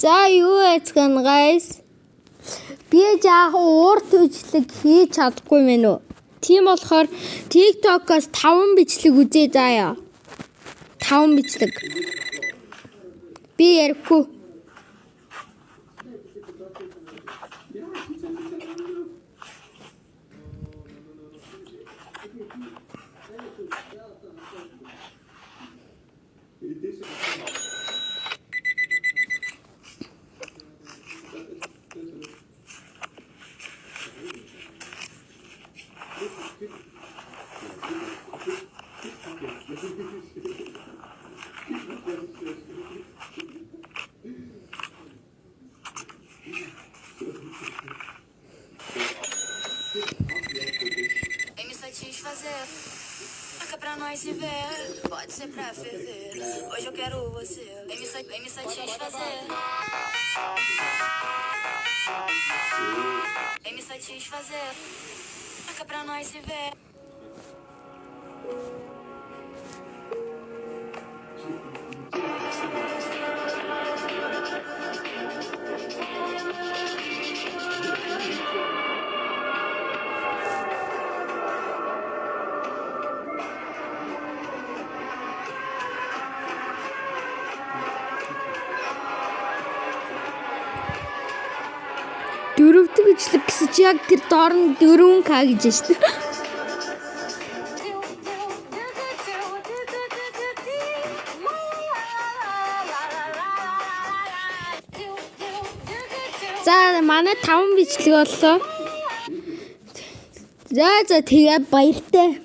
За юу яцгана guys? Би жаахан урт бичлэг хийж чадахгүй мэн үү? Тийм болохоор TikTok-оос 5 бичлэг үзье заяа. 5 бичлэг. Би ярихгүй. Vem me satisfazer, marca pra nós se ver, pode ser pra ferver. Hoje eu quero você, vem me satisfazer. Vem me satisfazer, marca pra nós se ver. Дөрөвдөг бичлэг гэсэн чи яг тэр доор нь 4K гэж шүү дээ. За манай 5 бичлэг боллоо. За тэгээ баяртай.